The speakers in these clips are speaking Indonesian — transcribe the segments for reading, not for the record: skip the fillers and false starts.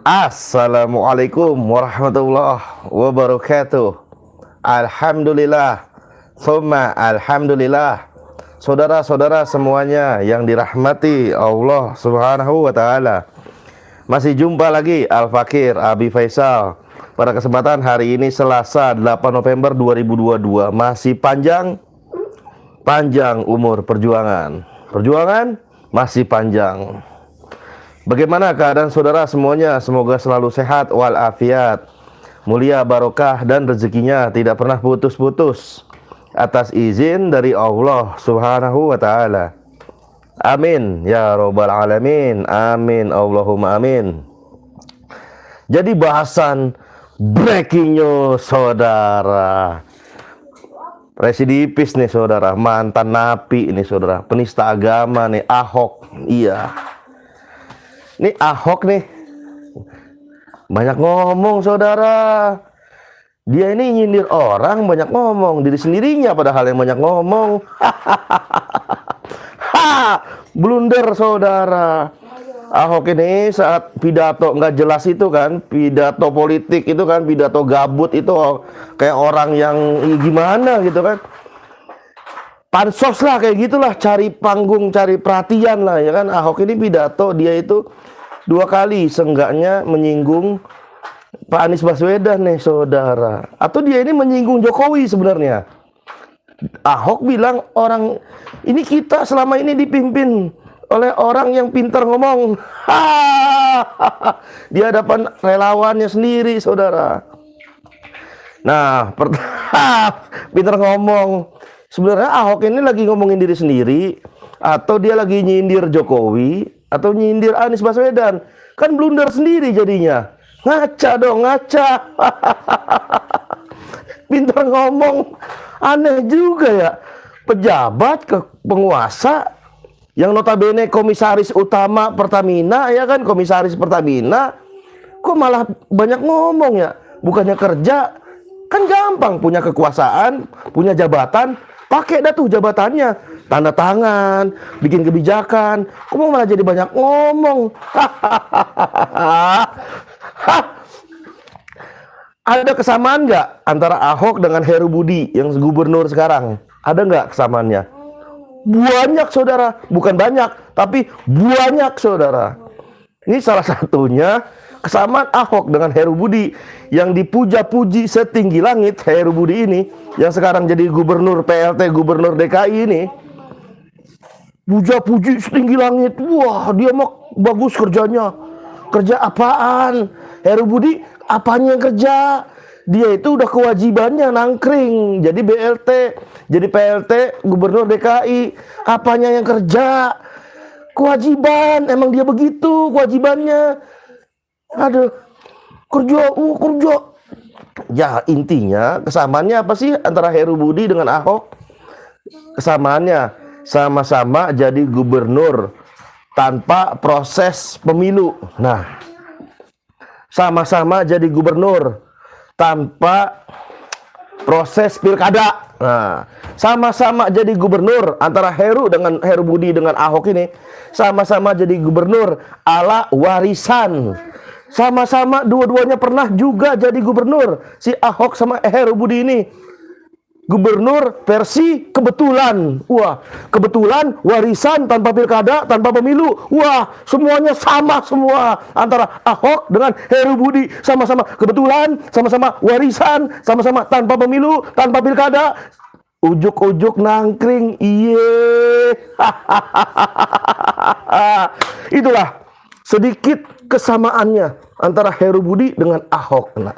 Assalamualaikum warahmatullahi wabarakatuh. Alhamdulillah, summa alhamdulillah. Saudara-saudara semuanya yang dirahmati Allah Subhanahu wa taala. Masih jumpa lagi Al-Fakir Abi Faisal pada kesempatan hari ini Selasa 8 November 2022. Masih panjang umur perjuangan. Perjuangan masih panjang. Bagaimana keadaan saudara semuanya? Semoga selalu sehat walafiat, mulia barokah dan rezekinya tidak pernah putus-putus atas izin dari Allah Subhanahu wa taala. Amin ya rabbal alamin. Amin Allahumma amin. Jadi bahasan breaking news saudara. Residivis nih saudara, mantan napi ini saudara, penista agama nih, Ahok. Iya. Ini Ahok nih banyak ngomong saudara. Dia ini nyindir orang, banyak ngomong, diri sendirinya padahal yang banyak ngomong. Blunder saudara. Ahok ini saat pidato nggak jelas itu kan, pidato politik itu kan, pidato gabut itu kayak orang yang gimana gitu kan. Pansos lah kayak gitulah, cari panggung, cari perhatian lah ya kan. Ahok ini pidato dia itu 2 kali seenggaknya menyinggung Pak Anies Baswedan nih saudara. Atau dia ini menyinggung Jokowi sebenarnya. Ahok bilang orang ini kita selama ini dipimpin oleh orang yang pintar ngomong. Di hadapan relawannya sendiri saudara. Nah, pintar ngomong. Sebenarnya Ahok ini lagi ngomongin diri sendiri, atau dia lagi nyindir Jokowi, atau nyindir Anies Baswedan. Kan blunder sendiri jadinya. Ngaca dong, ngaca. Pintar ngomong. Aneh juga ya. Pejabat ke penguasa yang notabene komisaris utama Pertamina, ya kan, komisaris Pertamina, kok malah banyak ngomong ya. Bukannya kerja. Kan gampang, punya kekuasaan, punya jabatan, pakai dah tuh jabatannya, tanda tangan, bikin kebijakan. Kok malah jadi banyak ngomong? Ada kesamaan nggak antara Ahok dengan Heru Budi yang gubernur sekarang? Ada nggak kesamaannya? Banyak saudara, bukan banyak, tapi banyak saudara. Ini salah satunya kesamaan Ahok dengan Heru Budi yang dipuja-puji setinggi langit. Heru Budi ini yang sekarang jadi gubernur PLT, gubernur DKI ini, puja-puji setinggi langit. Wah, dia mah bagus kerjanya. Kerja apaan? Heru Budi apanya yang kerja? Dia itu udah kewajibannya nangkring jadi BLT, jadi PLT, gubernur DKI. Apanya yang kerja? Kewajiban, emang dia begitu kewajibannya. Aduh, kerja. Ya intinya kesamaannya apa sih antara Heru Budi dengan Ahok? Kesamaannya sama-sama jadi gubernur tanpa proses pemilu. Nah, sama-sama jadi gubernur tanpa proses pilkada. Nah, sama-sama jadi gubernur antara Heru Budi dengan Ahok ini, sama-sama jadi gubernur ala warisan. Sama-sama dua-duanya pernah juga jadi gubernur. Si Ahok sama Heru Budi ini gubernur versi kebetulan. Wah, kebetulan, warisan, tanpa pilkada, tanpa pemilu. Wah, semuanya sama semua. Antara Ahok dengan Heru Budi, sama-sama kebetulan, sama-sama warisan, sama-sama tanpa pemilu, tanpa pilkada. Ujuk-ujuk nangkring. Iye. Itulah sedikit kesamaannya antara Heru Budi dengan Ahok. Nah,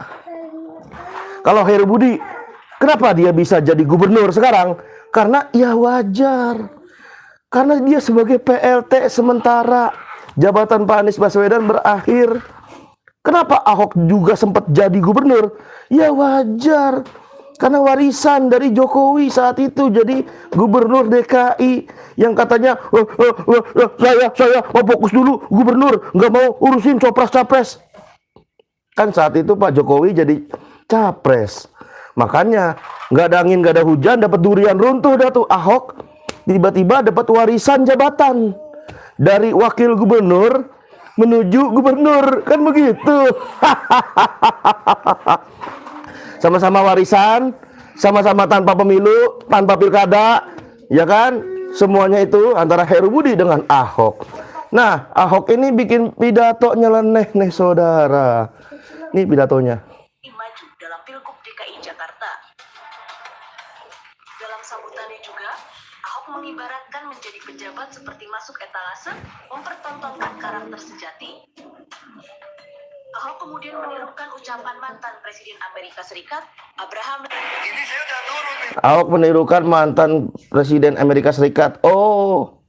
kalau Heru Budi, kenapa dia bisa jadi gubernur sekarang? Karena ya wajar. Karena dia sebagai PLT sementara, jabatan Pak Anies Baswedan berakhir. Kenapa Ahok juga sempat jadi gubernur? Ya wajar. Karena warisan dari Jokowi saat itu jadi gubernur DKI yang katanya saya mau fokus dulu gubernur, nggak mau urusin copras-capres. Kan saat itu Pak Jokowi jadi capres. Makanya nggak ada angin, nggak ada hujan, dapat durian runtuh dah tuh Ahok. Tiba-tiba dapat warisan jabatan dari wakil gubernur menuju gubernur, kan begitu. Sama-sama warisan, sama-sama tanpa pemilu, tanpa pilkada, ya kan? Semuanya itu antara Heru Budi dengan Ahok. Nah, Ahok ini bikin pidato nyeleneh nih saudara. Ini pidatonya. Maju dalam Pilgub DKI Jakarta. Dalam sambutannya juga, Ahok mengibaratkan menjadi pejabat seperti masuk etalase, mempertontonkan karakter sejati. Ahok kemudian menirukan ucapan mantan Presiden Amerika Serikat, Abraham. Ini saya udah turun. Ahok menirukan mantan Presiden Amerika Serikat. Oh,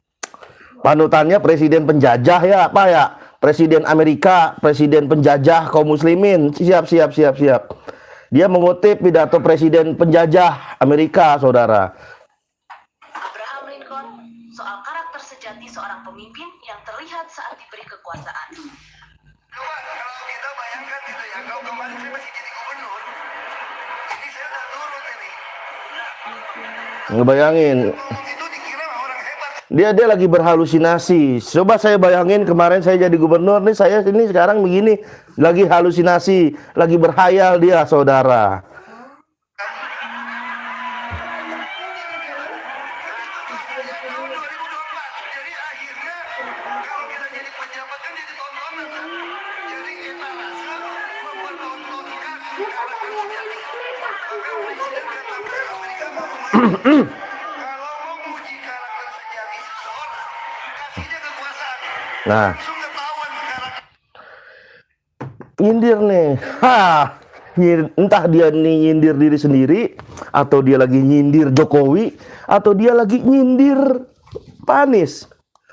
panutannya presiden penjajah ya, apa ya? Presiden Amerika, presiden penjajah kaum muslimin. Siap. Dia mengutip pidato presiden penjajah Amerika, saudara. Abraham Lincoln, soal karakter sejati seorang pemimpin yang terlihat saat diberi kekuasaan. Coba kalau kita bayangkan gitu ya, kalau kemarin saya masih jadi gubernur, ini saya udah turun ini. Ngebayangin. Ngomong itu dikira orang hebat. Dia lagi berhalusinasi. Coba saya bayangin kemarin saya jadi gubernur nih, saya ini sekarang begini, lagi halusinasi, lagi berhayal dia, saudara. Tahun 2024, jadi akhirnya kalau kita jadi pejabat kan jadi tontonan kan. Jadi etalase mempertontonkan karakter sejati. Maka presiden Amerika ngomong, kalau mau menguji karakter sejati seseorang, kasihnya kekuasaan. Nah, Langsung ketahuan karakter. nyindir nih. Entah dia nyindir diri sendiri, atau dia lagi nyindir Jokowi, atau dia lagi nyindir Pak Anies.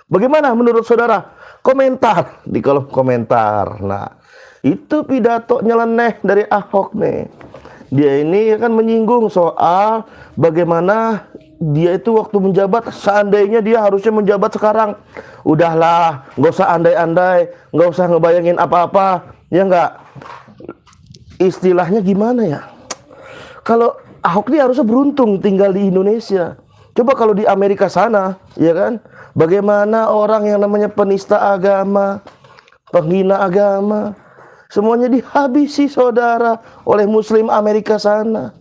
Bagaimana menurut saudara? Komentar di kolom komentar. Nah, itu pidato nyeleneh dari Ahok nih. Dia ini kan menyinggung soal bagaimana dia itu waktu menjabat, seandainya dia harusnya menjabat sekarang. Udahlah, nggak usah andai-andai, nggak usah ngebayangin apa-apa, ya nggak? Istilahnya gimana ya? Kalau Ahok ini harusnya beruntung tinggal di Indonesia. Coba kalau di Amerika sana, ya kan? Bagaimana orang yang namanya penista agama, penghina agama, semuanya dihabisi saudara oleh Muslim Amerika sana,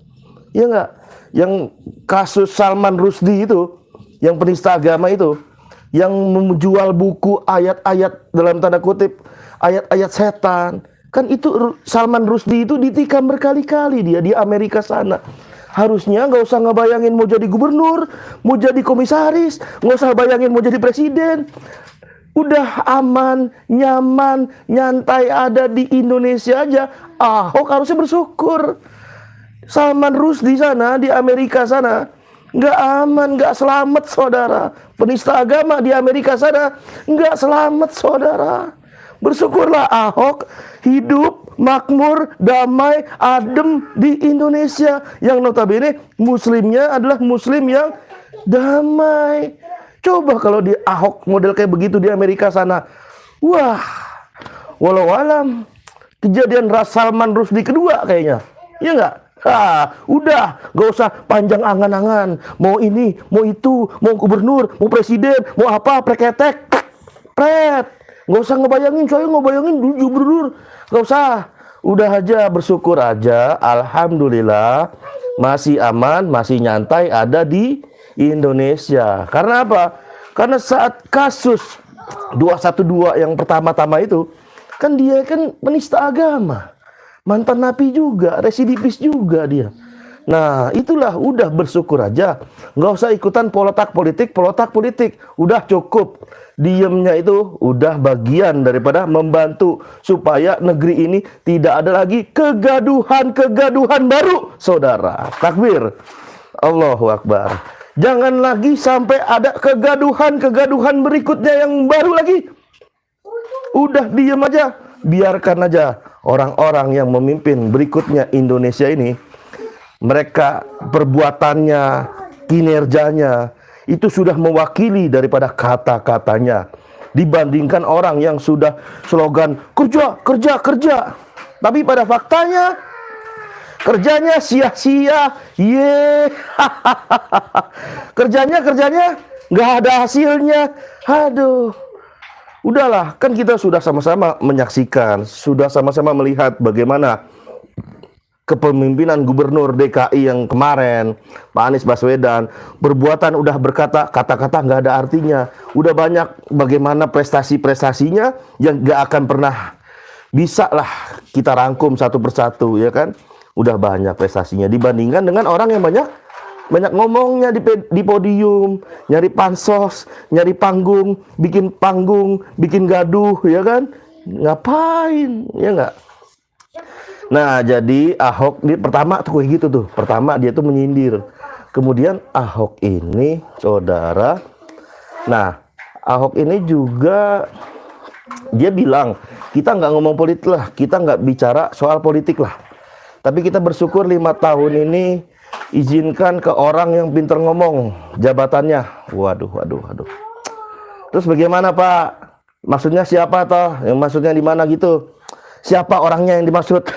ya nggak? Yang kasus Salman Rushdie itu, yang penista agama itu, yang menjual buku ayat-ayat dalam tanda kutip, ayat-ayat setan. Kan itu Salman Rushdie itu ditikam berkali-kali dia di Amerika sana. Harusnya nggak usah ngebayangin mau jadi gubernur, mau jadi komisaris, nggak usah bayangin mau jadi presiden. Udah aman, nyaman, nyantai ada di Indonesia aja. Ahok harusnya bersyukur. Salman Rushdie sana di Amerika sana nggak aman, nggak selamat saudara. Penista agama di Amerika sana nggak selamat saudara. Bersyukurlah Ahok hidup makmur, damai, adem di Indonesia, yang notabene muslimnya adalah muslim yang damai. Coba kalau di Ahok model kayak begitu di Amerika sana, wah, walau alam kejadian Salman Rushdie kedua kayaknya, ya nggak? Udah, gak usah panjang angan-angan, mau ini, mau itu, mau gubernur, mau presiden, mau apa, preketek, pret. Nggak usah ngebayangin, saya ngebayangin gubernur. Nggak usah. Udah aja, bersyukur aja. Alhamdulillah masih aman, masih nyantai ada di Indonesia. Karena apa? Karena saat kasus 212 yang pertama-tama itu, kan dia kan penista agama. Mantan napi juga, residivis juga dia. Nah, itulah, udah bersyukur aja. Nggak usah ikutan polotak politik. Udah cukup. Diemnya itu udah bagian daripada membantu supaya negeri ini tidak ada lagi kegaduhan baru, saudara. Takbir. Allahu Akbar. Jangan lagi sampai ada kegaduhan berikutnya yang baru lagi. Udah diem aja. Biarkan aja orang-orang yang memimpin berikutnya Indonesia ini, mereka perbuatannya, kinerjanya itu sudah mewakili daripada kata-katanya dibandingkan orang yang sudah slogan kerja. Tapi pada faktanya kerjanya sia-sia. kerjanya nggak ada hasilnya. Aduh. Udahlah, kan kita sudah sama-sama menyaksikan, sudah sama-sama melihat bagaimana kepemimpinan Gubernur DKI yang kemarin, Pak Anies Baswedan, perbuatan udah berkata, kata-kata nggak ada artinya. Udah banyak bagaimana prestasi-prestasinya yang nggak akan pernah bisa lah kita rangkum satu persatu, ya kan? Udah banyak prestasinya dibandingkan dengan orang yang banyak ngomongnya di podium, nyari pansos, nyari panggung, bikin gaduh, ya kan? Ngapain, ya nggak? Nah, jadi Ahok ini pertama tuh kayak gitu tuh. Pertama dia tuh menyindir. Kemudian Ahok ini, saudara, nah Ahok ini juga dia bilang kita nggak ngomong politik lah, kita nggak bicara soal politik lah. Tapi kita bersyukur 5 tahun ini izinkan ke orang yang pinter ngomong jabatannya. Waduh. Terus bagaimana Pak? Maksudnya siapa toh? Yang maksudnya di mana gitu? Siapa orangnya yang dimaksud?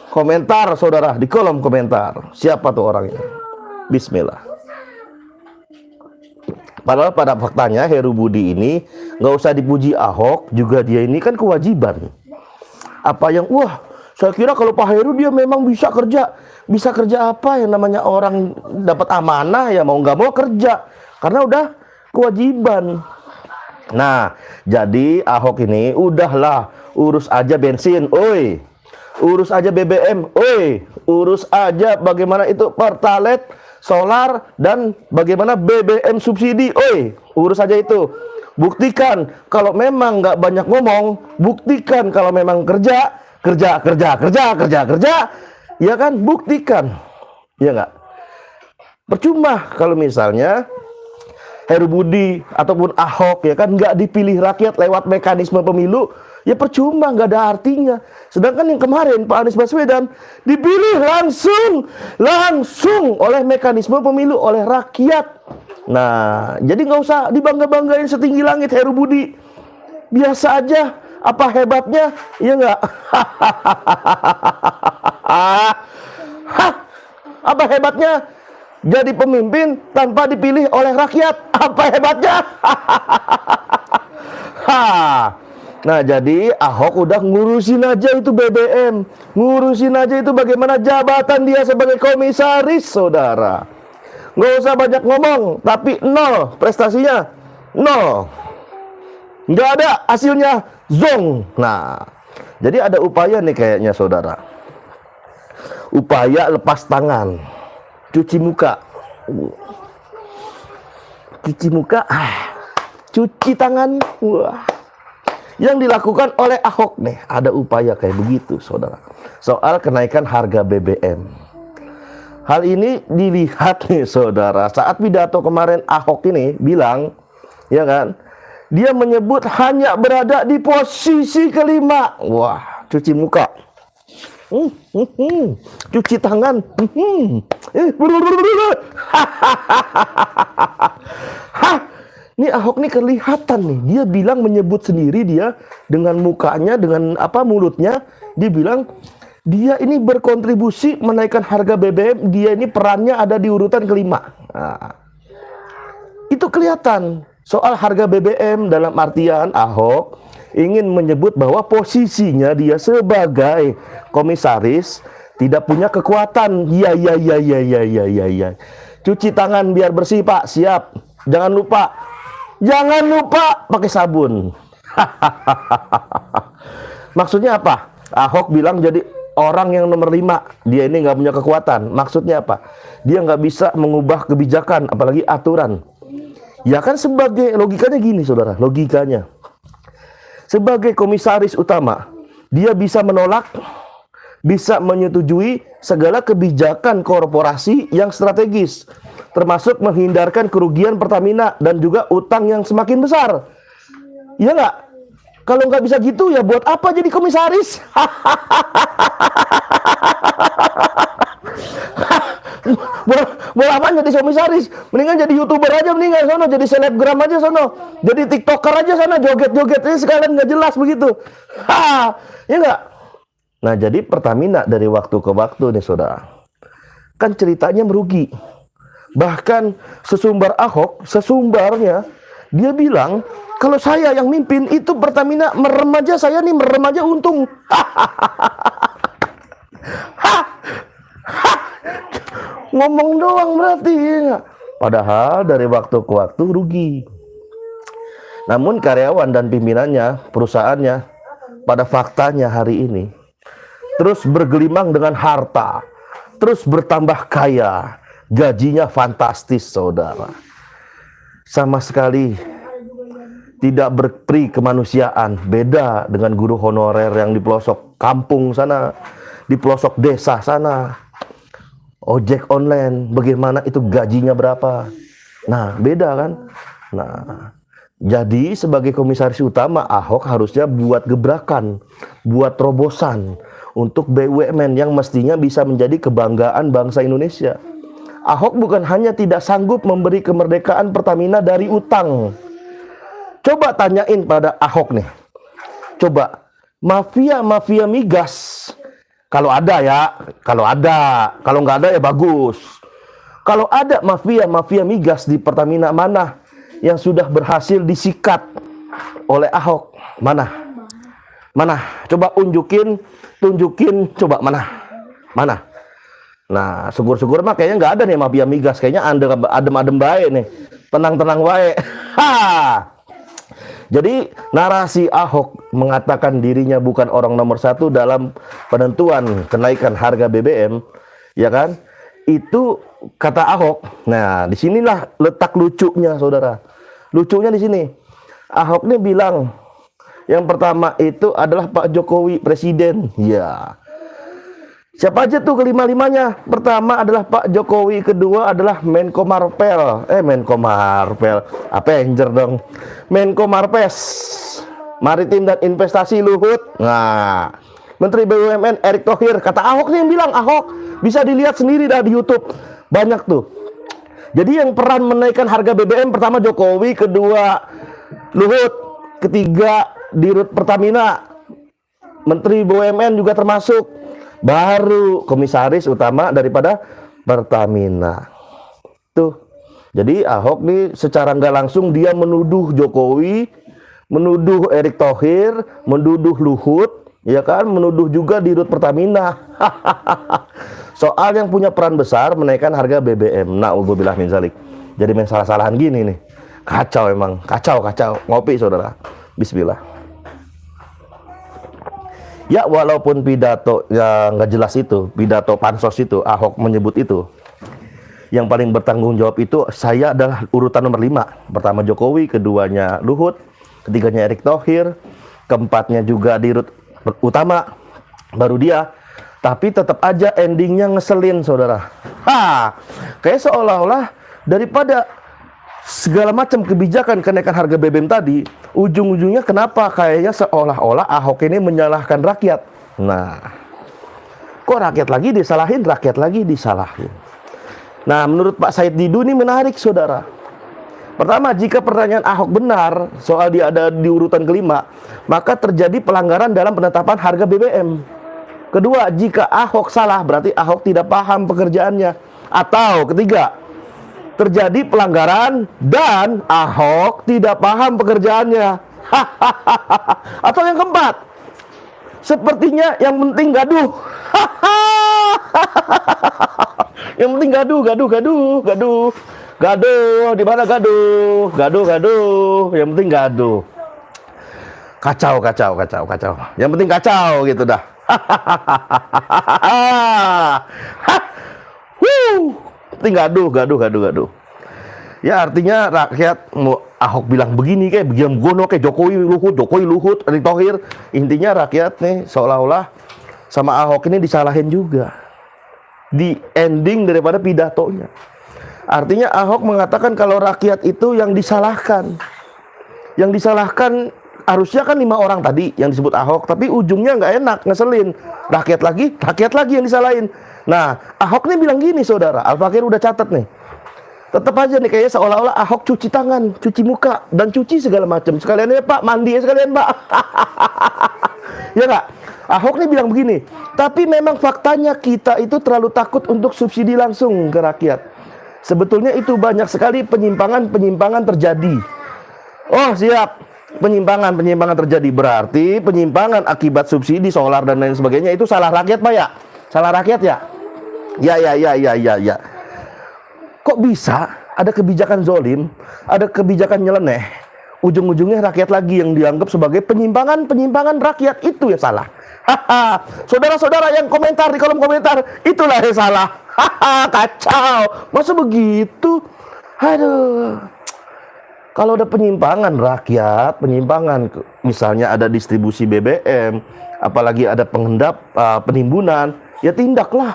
Komentar saudara di kolom komentar. Siapa tuh orangnya? Bismillah. Padahal pada faktanya Heru Budi ini nggak usah dipuji Ahok, juga dia ini kan kewajiban. Apa yang saya kira kalau Pak Heru dia memang bisa kerja apa yang namanya orang dapat amanah ya mau nggak mau kerja karena udah kewajiban. Nah, jadi Ahok ini udahlah urus aja bensin, oi. Urus aja BBM, oi. Urus aja bagaimana itu Pertalite, solar dan bagaimana BBM subsidi, oi. Urus aja itu. Buktikan kalau memang nggak banyak ngomong, buktikan kalau memang kerja, ya kan? Buktikan, ya nggak? Percuma kalau misalnya Heru Budi ataupun Ahok ya kan nggak dipilih rakyat lewat mekanisme pemilu, ya percuma, nggak ada artinya. Sedangkan yang kemarin Pak Anies Baswedan dipilih langsung oleh mekanisme pemilu oleh rakyat. Nah, jadi nggak usah dibangga-banggain setinggi langit Heru Budi. Biasa aja, apa hebatnya? Ya nggak? Apa hebatnya? Jadi pemimpin tanpa dipilih oleh rakyat. Apa hebatnya? Nah, jadi Ahok udah ngurusin aja itu BBM. Ngurusin aja itu bagaimana jabatan dia sebagai komisaris, saudara. Nggak usah banyak ngomong, tapi nol prestasinya. Nol. Nggak ada hasilnya. Zong. Nah, jadi ada upaya nih kayaknya, saudara. Upaya lepas tangan. Cuci muka, cuci tangan. Yang dilakukan oleh Ahok nih, ada upaya kayak begitu, saudara. Soal kenaikan harga BBM. Hal ini dilihat nih, saudara. Saat pidato kemarin Ahok ini bilang, ya kan, dia menyebut hanya berada di posisi kelima. Wah, cuci muka. Cuci tangan. Ini Ahok nih kelihatan nih. Dia bilang menyebut sendiri dia dengan mukanya, dengan mulutnya. Dia bilang dia ini berkontribusi menaikkan harga BBM. Dia ini perannya ada di urutan kelima. Nah, itu kelihatan. Soal harga BBM dalam artian Ahok ingin menyebut bahwa posisinya dia sebagai komisaris tidak punya kekuatan. Ya. Cuci tangan biar bersih, Pak. Siap. Jangan lupa pakai sabun. Maksudnya apa? Ahok bilang jadi orang yang nomor 5. Dia ini nggak punya kekuatan. Maksudnya apa? Dia nggak bisa mengubah kebijakan, apalagi aturan. Ya kan sebagai logikanya gini, saudara. Logikanya. Sebagai komisaris utama, dia bisa menolak, bisa menyetujui segala kebijakan korporasi yang strategis, termasuk menghindarkan kerugian Pertamina dan juga utang yang semakin besar. Iya nggak? Kalau nggak bisa gitu, ya buat apa jadi komisaris? Boleh apa jadi komisaris? Mendingan jadi YouTuber aja, mendingan sono jadi selebgram aja sono, jadi TikToker aja sana, joget-joget ini sekalian nggak jelas begitu. Ya nggak? Nah, jadi Pertamina dari waktu ke waktu nih, saudara, kan ceritanya merugi. Bahkan sesumbar Ahok, sesumbarnya Dia bilang, kalau saya yang mimpin itu Pertamina merem aja, saya nih merem aja untung. Ngomong doang berarti ya. Padahal dari waktu ke waktu rugi. Namun karyawan dan pimpinannya, perusahaannya, pada faktanya hari ini terus bergelimang dengan harta, terus bertambah kaya, gajinya fantastis, saudara. Sama sekali tidak berperi kemanusiaan. Beda dengan guru honorer yang di pelosok kampung sana, di pelosok desa sana. Ojek online, bagaimana itu gajinya berapa? Nah, beda kan? Nah, jadi sebagai komisaris utama, Ahok harusnya buat gebrakan, buat terobosan untuk BUMN yang mestinya bisa menjadi kebanggaan bangsa Indonesia. Ahok bukan hanya tidak sanggup memberi kemerdekaan Pertamina dari utang. Coba tanyain pada Ahok nih. Coba, mafia-mafia migas, kalau ada ya, kalau nggak ada ya bagus. Kalau ada mafia-mafia migas di Pertamina, mana yang sudah berhasil disikat oleh Ahok? Mana? Coba tunjukin, coba mana? Nah, syukur-syukur mah kayaknya nggak ada nih mafia migas. Kayaknya adem-adem baik nih, tenang-tenang baik. Jadi narasi Ahok mengatakan dirinya bukan orang nomor satu dalam penentuan kenaikan harga BBM, ya kan? Itu kata Ahok. Nah, disinilah letak lucunya, saudara. Lucunya di sini. Ahok ini bilang, yang pertama itu adalah Pak Jokowi presiden. Ya. Siapa aja tuh kelima-limanya? Pertama adalah Pak Jokowi, kedua adalah Menko Marvel. Avenger dong. Menko Marves, Maritim dan Investasi Luhut. Nah, Menteri BUMN Erick Thohir. Kata Ahok nih yang bilang, Ahok bisa dilihat sendiri dah di YouTube. Banyak tuh. Jadi yang peran menaikkan harga BBM pertama Jokowi, kedua Luhut, ketiga Dirut Pertamina, Menteri BUMN juga termasuk. Baru komisaris utama daripada Pertamina. Tuh. Jadi Ahok nih secara nggak langsung dia menuduh Jokowi, menuduh Erick Thohir, menuduh Luhut, ya kan, menuduh juga Dirut Pertamina. Soal yang punya peran besar menaikkan harga BBM. Nah, billah min zalik. Jadi main salah-salahan gini nih. Kacau emang, kacau. Ngopi, saudara. Bismillah. Ya, walaupun pidato yang nggak jelas itu, pidato pansos itu, Ahok menyebut itu, yang paling bertanggung jawab itu saya adalah urutan nomor 5. Pertama Jokowi, keduanya Luhut, ketiganya Erick Thohir, keempatnya juga Dirut Utama, baru dia. Tapi tetap aja endingnya ngeselin, saudara. Kayak seolah-olah daripada segala macam kebijakan kenaikan harga BBM tadi, ujung-ujungnya kenapa kayaknya seolah-olah Ahok ini menyalahkan rakyat. Nah, kok rakyat lagi disalahin, Nah, menurut Pak Said Didu ini menarik, saudara. Pertama, jika pertanyaan Ahok benar soal dia ada di urutan kelima, maka terjadi pelanggaran dalam penetapan harga BBM. Kedua, jika Ahok salah, berarti Ahok tidak paham pekerjaannya. Atau ketiga, terjadi pelanggaran dan Ahok tidak paham pekerjaannya. Atau yang keempat, sepertinya yang penting gaduh. Yang penting gaduh. Di mana gaduh? Yang penting gaduh. Kacau. Yang penting kacau gitu dah. Penting gaduh. Ya, artinya rakyat mau Ahok bilang begini kayak begini gono kayak Jokowi Luhut, Erick Thohir. Intinya rakyat nih seolah-olah sama Ahok ini disalahin juga di ending daripada pidatonya. Artinya Ahok mengatakan kalau rakyat itu yang disalahkan. Yang disalahkan harusnya kan 5 orang tadi yang disebut Ahok, tapi ujungnya nggak enak, ngeselin. Rakyat lagi yang disalahin. Nah, Ahok nih bilang gini, saudara. Al-Fakir udah catat nih. Tetap aja nih kayaknya seolah-olah Ahok cuci tangan, cuci muka, dan cuci segala macam. Sekalian ya Pak, mandi ya sekalian Pak. Ya nggak? Ahok nih bilang begini, tapi memang faktanya kita itu terlalu takut untuk subsidi langsung ke rakyat. Sebetulnya itu banyak sekali penyimpangan terjadi. Oh, siap. Penyimpangan terjadi, berarti penyimpangan akibat subsidi solar dan lain sebagainya itu salah rakyat, Pak ya? Salah rakyat ya? Ya. Kok bisa ada kebijakan zolim, ada kebijakan nyeleneh, ujung-ujungnya rakyat lagi yang dianggap sebagai penyimpangan rakyat, itu yang salah. Haha, saudara-saudara yang komentar di kolom komentar, itulah yang salah. Haha, kacau. Masa begitu? Aduh. Kalau ada penyimpangan rakyat, misalnya ada distribusi BBM, apalagi ada penimbunan, ya tindaklah.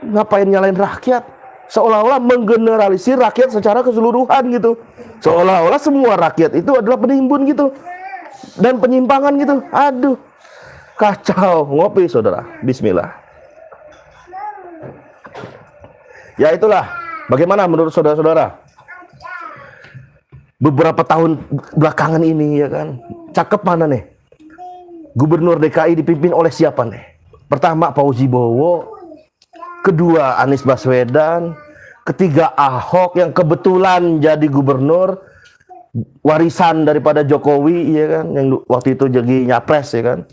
Ngapain nyalain rakyat? Seolah-olah menggeneralisir rakyat secara keseluruhan gitu. Seolah-olah semua rakyat itu adalah penimbun gitu. Dan penyimpangan gitu. Aduh. Kacau. Ngopi saudara. Bismillah. Ya itulah. Bagaimana menurut saudara-saudara? Beberapa tahun belakangan ini ya kan, cakep mana nih? Gubernur DKI dipimpin oleh siapa nih? Pertama Fauzi Bowo, kedua Anies Baswedan, ketiga Ahok yang kebetulan jadi gubernur, warisan daripada Jokowi ya kan, yang waktu itu jadi nyapres ya kan.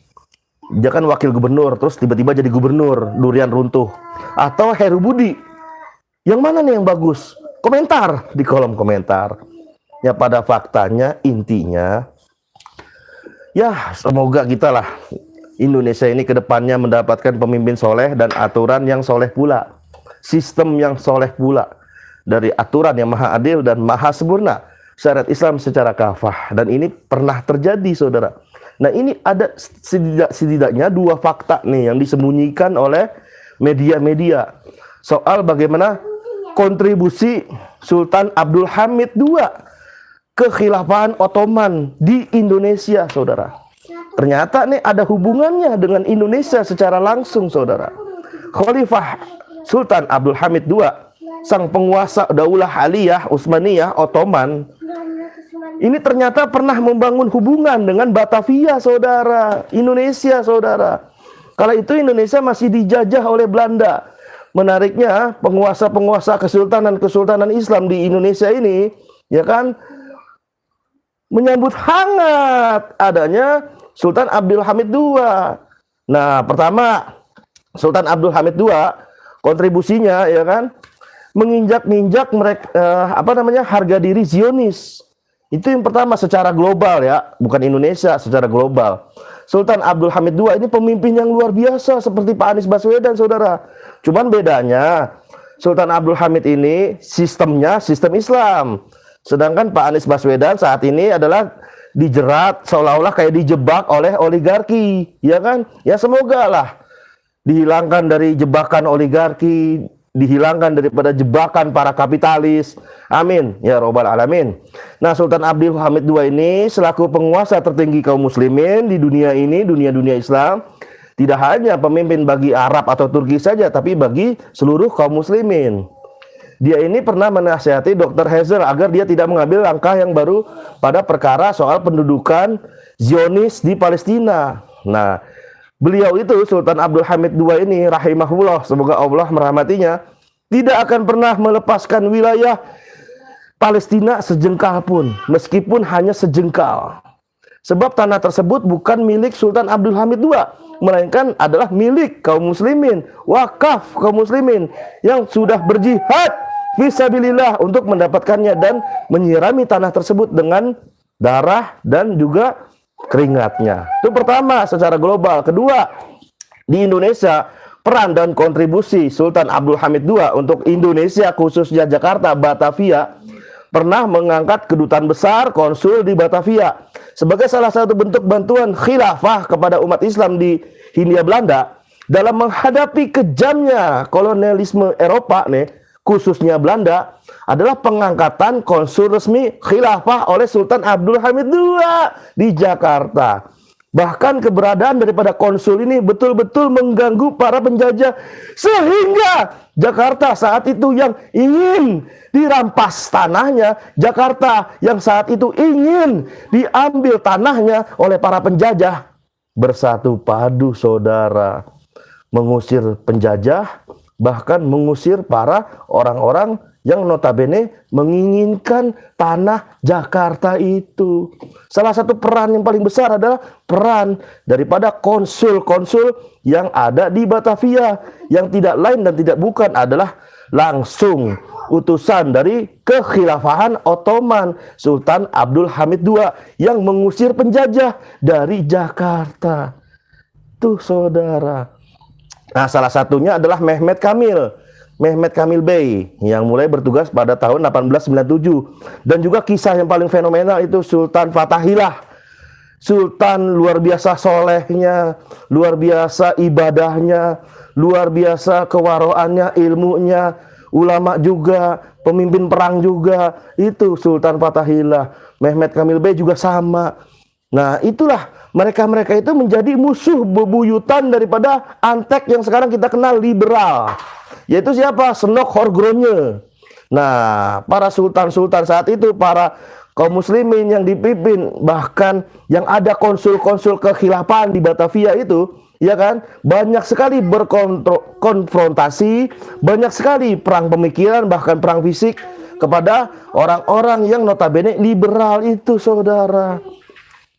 Dia kan wakil gubernur, terus tiba-tiba jadi gubernur, durian runtuh. Atau Heru Budi, yang mana nih yang bagus? Komentar di kolom komentar. Ya pada faktanya, intinya, ya semoga kita lah Indonesia ini ke depannya mendapatkan pemimpin soleh dan aturan yang soleh pula, sistem yang soleh pula, dari aturan yang maha adil dan maha sempurna, syariat Islam secara kafah. Dan ini pernah terjadi saudara. Nah ini ada setidaknya dua fakta nih yang disembunyikan oleh media-media soal bagaimana kontribusi Sultan Abdul Hamid II kekhilafahan Ottoman di Indonesia, saudara. Ternyata nih ada hubungannya dengan Indonesia secara langsung, saudara. Khalifah Sultan Abdul Hamid II, sang penguasa Daulah Aliyah Utsmaniyah Ottoman, ini ternyata pernah membangun hubungan dengan Batavia, saudara. Indonesia, saudara. Kala itu Indonesia masih dijajah oleh Belanda. Menariknya, penguasa-penguasa kesultanan Islam di Indonesia ini, ya kan, menyambut hangat adanya Sultan Abdul Hamid II. Nah, pertama Sultan Abdul Hamid II kontribusinya ya kan menginjak-ninjak mereka harga diri Zionis. Itu yang pertama secara global ya, bukan Indonesia, secara global. Sultan Abdul Hamid II ini pemimpin yang luar biasa seperti Pak Anies Baswedan, saudara. Cuman bedanya Sultan Abdul Hamid ini sistemnya sistem Islam. Sedangkan Pak Anies Baswedan saat ini adalah dijerat seolah-olah kayak dijebak oleh oligarki, ya kan? Ya semoga lah dihilangkan dari jebakan oligarki, dihilangkan daripada jebakan para kapitalis. Amin ya robbal alamin. Nah, Sultan Abdul Hamid II ini selaku penguasa tertinggi kaum muslimin di dunia ini, dunia Islam, tidak hanya pemimpin bagi Arab atau Turki saja, tapi bagi seluruh kaum muslimin. Dia ini pernah menasihati Dr. Hazer agar dia tidak mengambil langkah yang baru pada perkara soal pendudukan Zionis di Palestina. Nah, beliau itu Sultan Abdul Hamid II ini rahimahullah, semoga Allah merahmatinya, tidak akan pernah melepaskan wilayah Palestina sejengkal pun, meskipun hanya sejengkal. Sebab tanah tersebut bukan milik Sultan Abdul Hamid II, melainkan adalah milik kaum muslimin, wakaf kaum muslimin yang sudah berjihad fisabilillah untuk mendapatkannya dan menyirami tanah tersebut dengan darah dan juga keringatnya. Itu pertama secara global. Kedua, di Indonesia peran dan kontribusi Sultan Abdul Hamid II untuk Indonesia khususnya Jakarta, Batavia, pernah mengangkat kedutaan besar konsul di Batavia sebagai salah satu bentuk bantuan khilafah kepada umat Islam di Hindia Belanda dalam menghadapi kejamnya kolonialisme Eropa nih, khususnya Belanda, adalah pengangkatan konsul resmi khilafah oleh Sultan Abdul Hamid II di Jakarta. Bahkan keberadaan daripada konsul ini betul-betul mengganggu para penjajah, sehingga Jakarta saat itu yang ingin dirampas tanahnya, Jakarta yang saat itu ingin diambil tanahnya oleh para penjajah, bersatu padu saudara, mengusir penjajah, bahkan mengusir para orang-orang yang notabene menginginkan tanah Jakarta itu. Salah satu peran yang paling besar adalah peran daripada konsul-konsul yang ada di Batavia, yang tidak lain dan tidak bukan adalah langsung utusan dari kekhilafahan Ottoman, Sultan Abdul Hamid II yang mengusir penjajah dari Jakarta. Tuh saudara. Nah, salah satunya adalah Mehmet Kamil Bey yang mulai bertugas pada tahun 1897. Dan juga kisah yang paling fenomenal itu Sultan Fatahillah. Sultan luar biasa solehnya, luar biasa ibadahnya, luar biasa kewaroannya, ilmunya, ulama juga, pemimpin perang juga. Itu Sultan Fatahillah. Mehmet Kamil Bey juga sama. Nah, itulah mereka-mereka itu menjadi musuh bebuyutan daripada Antek yang sekarang kita kenal liberal. Yaitu siapa? Senok Horgronje. Nah, para sultan-sultan saat itu, para kaum muslimin yang dipimpin, bahkan yang ada konsul-konsul kekhilafahan di Batavia itu, ya kan, banyak sekali berkonfrontasi, banyak sekali perang pemikiran, bahkan perang fisik kepada orang-orang yang notabene liberal itu, saudara.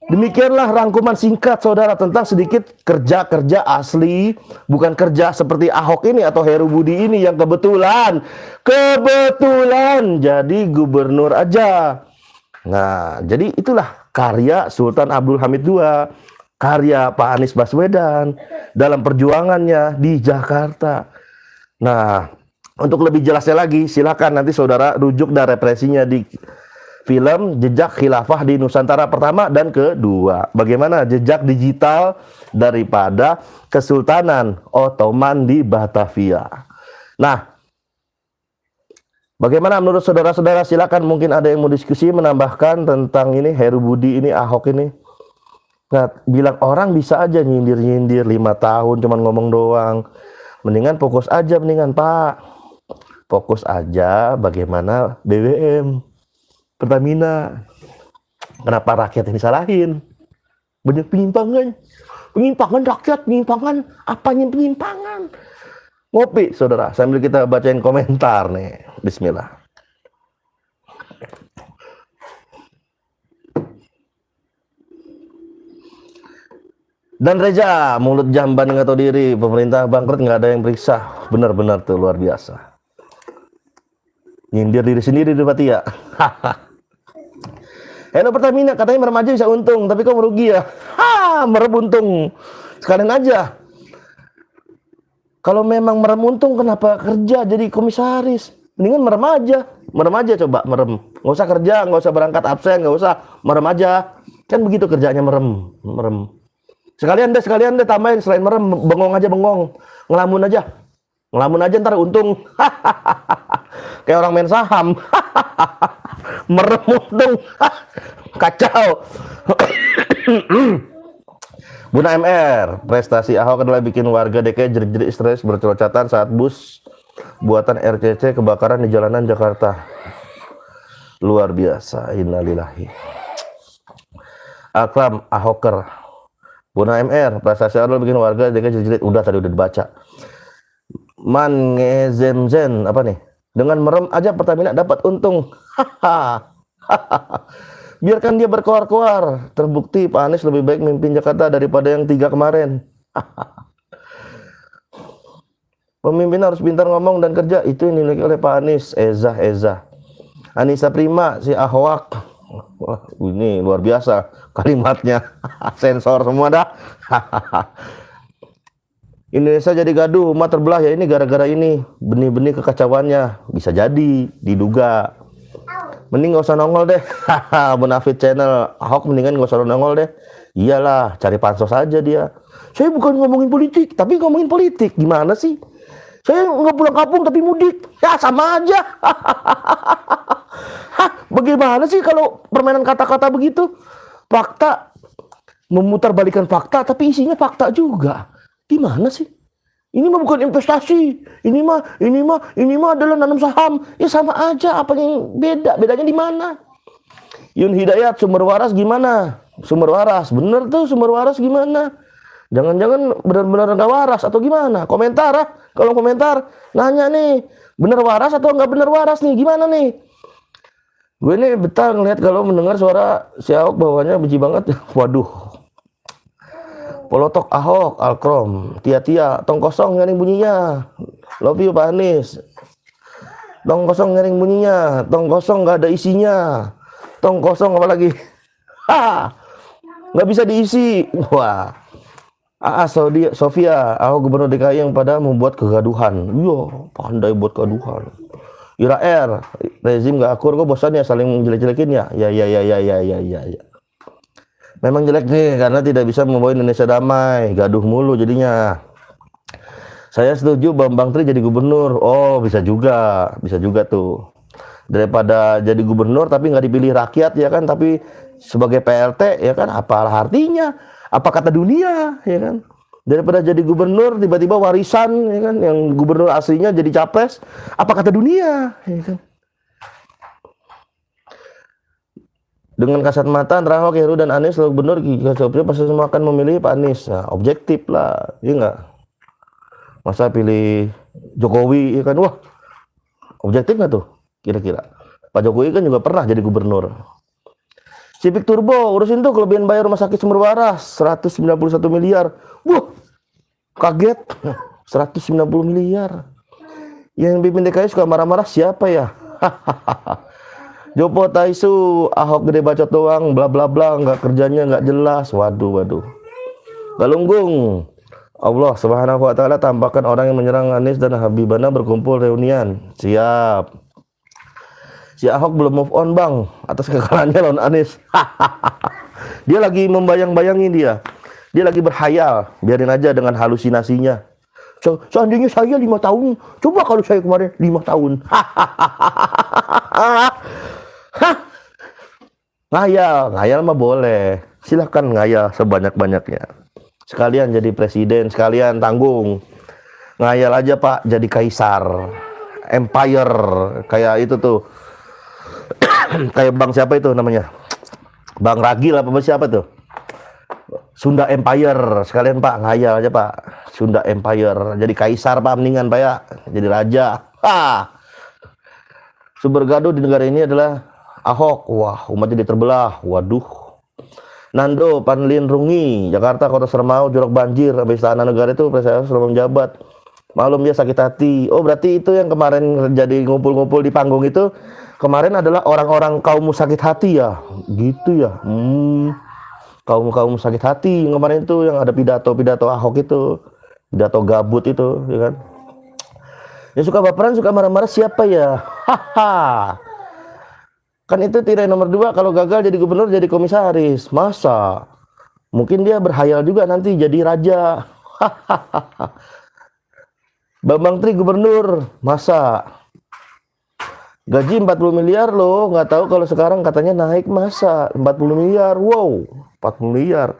Demikianlah rangkuman singkat saudara tentang sedikit kerja-kerja asli, bukan kerja seperti Ahok ini atau Heru Budi ini yang kebetulan jadi gubernur aja. Nah, jadi itulah karya Sultan Abdul Hamid II, karya Pak Anies Baswedan dalam perjuangannya di Jakarta. Nah, untuk lebih jelasnya lagi silakan nanti saudara rujuk dan referensinya di film Jejak Khilafah di Nusantara pertama dan kedua. Bagaimana jejak digital daripada Kesultanan Ottoman di Batavia. Nah, bagaimana menurut saudara-saudara? Silakan, mungkin ada yang mau diskusi menambahkan tentang ini Heru Budi ini, Ahok ini. Nah, bilang orang bisa aja nyindir-nyindir 5 tahun cuman ngomong doang. Mendingan fokus aja, mendingan Pak. Fokus aja bagaimana BBM, Pertamina. Kenapa rakyat ini salahin? Banyak penyimpangan. Penyimpangan rakyat, penyimpangan. Apanya penyimpangan? Ngopi, saudara. Sambil kita bacain komentar nih. Bismillah. Dan Reza, mulut jamban nggak tahu diri. Pemerintah bangkrut nggak ada yang periksa. Benar-benar tuh luar biasa. Nyindir diri sendiri berarti ya. Hello Pertamina, katanya merem aja bisa untung, tapi kok merugi ya? Merem untung. Sekalian aja. Kalau memang merem untung, kenapa kerja jadi komisaris? Mendingan merem aja coba, merem. Nggak usah kerja, nggak usah berangkat absen, nggak usah, merem aja. Kan begitu kerjanya, merem. Sekalian deh tambahin, selain merem, bengong aja. Ngelamun aja ntar untung. Kayak orang main saham. Merem untung. Kacau. Buna MR, prestasi Ahok adalah bikin warga DKI jerit-jerit stres bercelocatan saat bus buatan RCC kebakaran di jalanan Jakarta. Luar biasa, innalillahi. Akram Ahoker. Buna MR, prestasi Ahok adalah bikin warga DKI jerit-jerit. Udah dibaca. Man ngezemzen, apa nih? Dengan merem aja Pertamina dapat untung. Biarkan dia berkoar-koar. Terbukti Pak Anies lebih baik mimpin Jakarta daripada yang 3 kemarin. Pemimpin harus pintar ngomong dan kerja. Itu yang dimiliki oleh Pak Anies. Eza. Anissa Prima, si Ahwak. Wah, ini luar biasa kalimatnya. Sensor semua dah. Indonesia jadi gaduh, umat terbelah ya ini gara-gara ini. Benih-benih kekacauannya. Bisa jadi, diduga. Mending gak usah nongol deh. Bonafit channel Ahok mendingan gak usah nongol deh. Iyalah, cari pansos aja dia. Saya bukan ngomongin politik, tapi ngomongin politik. Gimana sih? Saya nggak pulang kampung tapi mudik. Ya sama aja. Bagaimana sih kalau permainan kata-kata begitu? Fakta, memutarbalikan fakta tapi isinya fakta juga. Gimana sih? Ini mah bukan investasi. Ini mah adalah nanam saham. Ya sama aja. Apa yang beda? Bedanya di mana? Yun Hidayat, sumber waras gimana? Sumber waras. Bener tuh sumber waras gimana? Jangan-jangan benar-benar nggak waras atau gimana? Komentar ah. Kalau komentar, nanya nih. Bener waras atau nggak bener waras nih? Gimana nih? Gue nih betah ngeliat kalau mendengar suara si Ahok bawaannya benci banget. Waduh. Polotok Ahok, Alkrom, Tia-tia, tong kosong nyaring bunyinya. Love you Pak Anies. Tong kosong nyaring bunyinya, tong kosong nggak ada isinya. Tong kosong apa lagi? Nggak bisa diisi. Wah. Sofia, Ahok Gubernur DKI yang pada membuat kegaduhan. Iya, pandai buat kegaduhan. Ira R, rezim gak akur, kok bosan ya saling jelek-jelekin ya? Ya. Memang jelek nih karena tidak bisa membawa Indonesia damai, gaduh mulu jadinya. Saya setuju Bambang Tri jadi gubernur. Oh, bisa juga tuh. Daripada jadi gubernur tapi nggak dipilih rakyat ya kan, tapi sebagai PLT ya kan, apalah artinya? Apa kata dunia ya kan? Daripada jadi gubernur tiba-tiba warisan ya kan, yang gubernur aslinya jadi capres, apa kata dunia ya kan? Dengan kasat mata antara Ahok, Heru dan Anies selalu gubernur, pasti semua akan memilih Pak Anies. Nah, objektif lah, iya nggak? Masa pilih Jokowi ya kan? Wah, objektif nggak tuh kira-kira? Pak Jokowi kan juga pernah jadi gubernur. Civic Turbo, urusin tuh kelebihan bayar rumah sakit Sumber Waras 191 miliar. Wah, kaget. 190 miliar. Yang pimpin DKI suka marah-marah siapa ya? Jopo Taisu, Ahok gede bacot doang, bla bla bla, nggak kerjanya nggak jelas. Waduh. Galunggung. Allah Subhanahu wa taala tampakkan orang yang menyerang Anies dan Habibana berkumpul reunian. Siap. Si Ahok belum move on bang atas kekalahannya lawan Anies. Dia lagi membayang-bayangin dia lagi berhayal. Biarin aja dengan halusinasinya. Seandainya saya 5 tahun, coba kalau saya kemarin 5 tahun. Ngayal mah boleh. Silahkan ngayal sebanyak-banyaknya. Sekalian jadi presiden, sekalian tanggung. Ngayal aja Pak, jadi kaisar. Empire, kayak itu tuh. Kayak bang siapa itu namanya? Bang Ragil apa siapa tuh? Sunda Empire. Sekalian Pak, ngayal aja Pak. Sunda Empire. Jadi kaisar Pak, mendingan Pak ya. Jadi raja. Sumber gaduh di negara ini adalah Ahok. Wah, umat jadi terbelah. Waduh. Nando Panlin Rungi, Jakarta Kota Sermau jorok banjir. Habis Istana Negara itu presiden selama menjabat. Malum dia sakit hati. Oh, berarti itu yang kemarin jadi ngumpul-ngumpul di panggung itu kemarin adalah orang-orang kaum sakit hati ya. Gitu ya. Kaum sakit hati yang kemarin itu yang ada pidato Ahok itu. Pidato gabut itu, ya kan. Ya suka baperan, suka marah-marah siapa ya? Kan itu tirai nomor 2 kalau gagal jadi gubernur jadi komisaris. Masa? Mungkin dia berhayal juga nanti jadi raja. Bambang Tri gubernur. Masa? Gaji 40 miliar loh. Nggak tahu kalau sekarang katanya naik masa. 40 miliar. Wow. 40 miliar.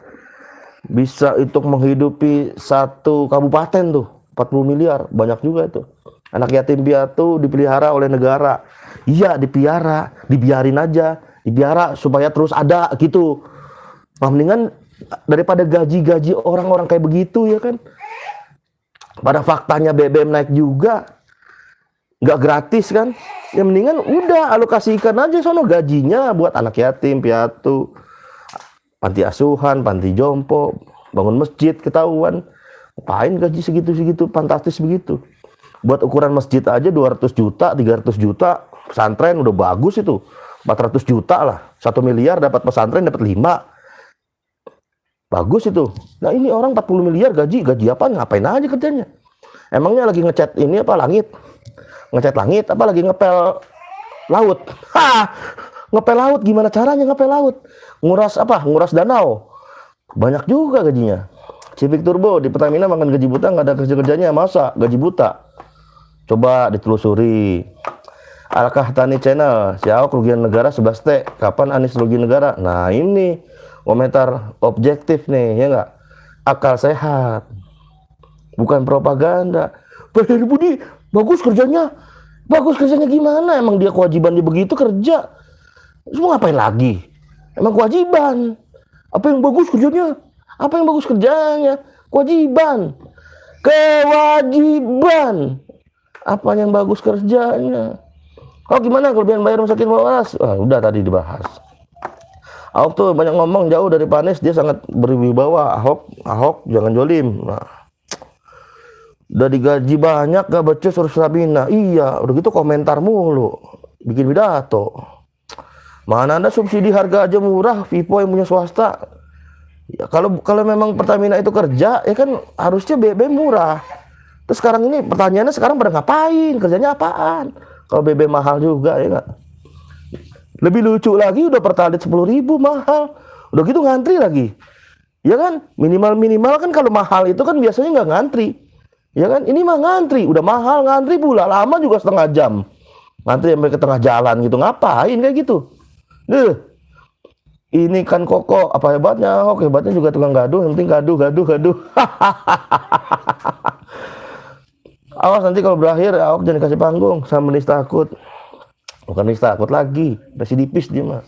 Bisa untuk menghidupi satu kabupaten tuh. 40 miliar. Banyak juga itu. Anak yatim piatu dipelihara oleh negara. Iya dipelihara, dibiarin aja, dibiara supaya terus ada gitu. Nah, mendingan daripada gaji orang-orang kayak begitu ya kan. Pada faktanya BBM naik juga, nggak gratis kan. Ya mendingan udah alokasikan aja sono gajinya buat anak yatim piatu, panti asuhan, panti jompo, bangun masjid ketahuan. Ngapain gaji segitu fantastis begitu. Buat ukuran masjid aja 200 juta, 300 juta. Pesantren udah bagus itu. 400 juta lah. 1 miliar dapat pesantren dapat 5. Bagus itu. Nah ini orang 40 miliar gaji apa? Ngapain aja kerjanya? Emangnya lagi ngecat ini apa langit? Ngecat langit apa lagi ngepel laut? Ngepel laut gimana caranya ngepel laut? Nguras danau. Banyak juga gajinya. Civic Turbo di Pertamina makan gaji buta, nggak ada kerja-kerjanya. Masa gaji buta? Coba ditelusuri. Alkah Tani Channel, si Ahok kerugian negara 11T. Kapan Anies rugi negara? Nah ini komentar objektif nih, ya nggak? Akal sehat, bukan propaganda. Pak Heru Budi bagus kerjanya gimana? Emang dia kewajiban dia begitu kerja. Semua ngapain lagi? Emang kewajiban. Apa yang bagus kerjanya? Kewajiban. Apa yang bagus kerjanya? Oh gimana kelebihan bayar rumah sakit Waras? Udah tadi dibahas. Ahok tuh banyak ngomong jauh dari Pak Anies, dia sangat berwibawa. Ahok jangan jolim. Nah, udah digaji banyak gak becus urus Sabina. Iya, udah gitu komentar mulu, bikin pidato. Mana ada subsidi harga aja murah, Vivo yang punya swasta. Ya, kalau memang Pertamina itu kerja, ya kan harusnya BBM murah. Terus sekarang ini pertanyaannya sekarang pada ngapain? Kerjanya apaan? Kalau BBM mahal juga ya nggak? Lebih lucu lagi udah Pertalite 10.000 mahal. Udah gitu ngantri lagi. Ya kan? Minimal kan kalau mahal itu kan biasanya nggak ngantri. Ya kan? Ini mah ngantri. Udah mahal ngantri pula. Lama juga setengah jam. Ngantri sampai ke tengah jalan gitu. Ngapain kayak gitu? Ini kan Koko. Apa hebatnya? Hebatnya juga tukang gaduh. Yang penting gaduh. Awas nanti kalau berakhir Ahok jangan kasih panggung sama Nis takut. Bukan Nis takut lagi, residipis dia mah.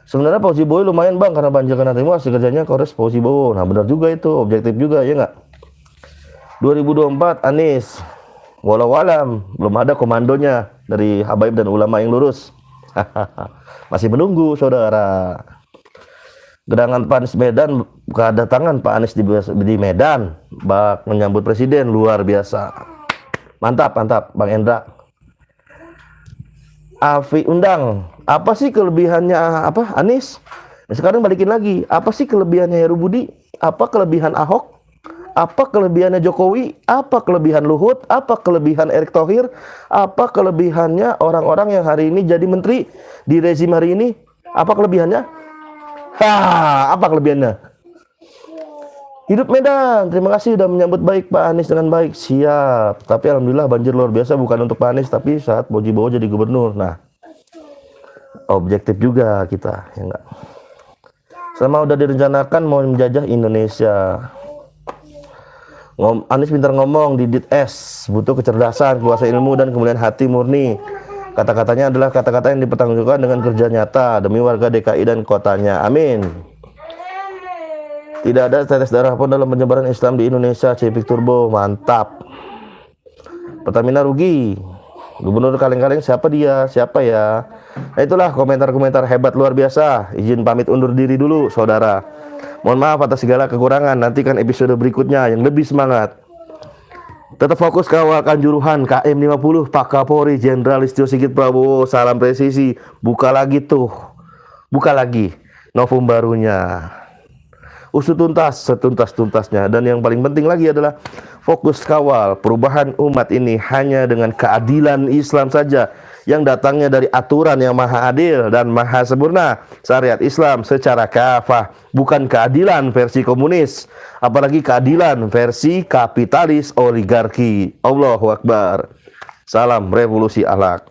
Sebenarnya Fauzi Bowo lumayan bang karena banjir kena terima hasil kerjanya Kores Fauzi Bowo. Nah benar juga itu, objektif juga ya nggak. 2024 Anies, walau alam belum ada komandonya dari habaib dan ulama yang lurus. Masih menunggu saudara. Gedangan Pak Anies Medan, kedatangan Pak Anies di Medan bak menyambut presiden luar biasa. Mantap Bang Endra. Afi undang. Apa sih kelebihannya Anies? Nah, sekarang balikin lagi. Apa sih kelebihannya Heru Budi? Apa kelebihan Ahok? Apa kelebihannya Jokowi? Apa kelebihan Luhut? Apa kelebihan Erick Thohir? Apa kelebihannya orang-orang yang hari ini jadi menteri di rezim hari ini? Apa kelebihannya? Apa kelebihannya? Hidup Medan, terima kasih sudah menyambut baik Pak Anies dengan baik. Siap. Tapi alhamdulillah banjir luar biasa bukan untuk Pak Anies tapi saat Fauzi Bowo jadi gubernur. Nah, objektif juga kita, ya enggak. Selama udah direncanakan mau menjajah Indonesia. Anies pintar ngomong, didit S, butuh kecerdasan, kuasa ilmu dan kemudian hati murni. Kata-katanya adalah kata-kata yang dipertanggungjawabkan dengan kerja nyata demi warga DKI dan kotanya. Amin. Tidak ada tetes darah pun dalam penyebaran Islam di Indonesia. Cipik Turbo, mantap. Pertamina rugi. Gubernur kaleng-kaleng siapa dia? Siapa ya? Nah, itulah komentar-komentar hebat luar biasa. Izin pamit undur diri dulu, saudara. Mohon maaf atas segala kekurangan. Nantikan episode berikutnya yang lebih semangat. Tetap fokus kawal Kanjuruhan KM 50 Pak Kapolri Jenderal Listio Sigit Prabowo. Salam presisi. Buka lagi tuh. Buka lagi novum barunya. Usut tuntas setuntas-tuntasnya. Dan yang paling penting lagi adalah fokus kawal perubahan umat ini hanya dengan keadilan Islam saja yang datangnya dari aturan yang maha adil dan maha sempurna, syariat Islam secara kafah, bukan keadilan versi komunis, apalagi keadilan versi kapitalis oligarki. Allahu Akbar. Salam revolusi akhlak.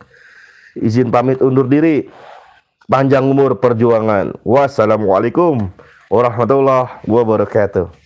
Izin pamit undur diri. Panjang umur perjuangan. Wassalamualaikum warahmatullahi wabarakatuh.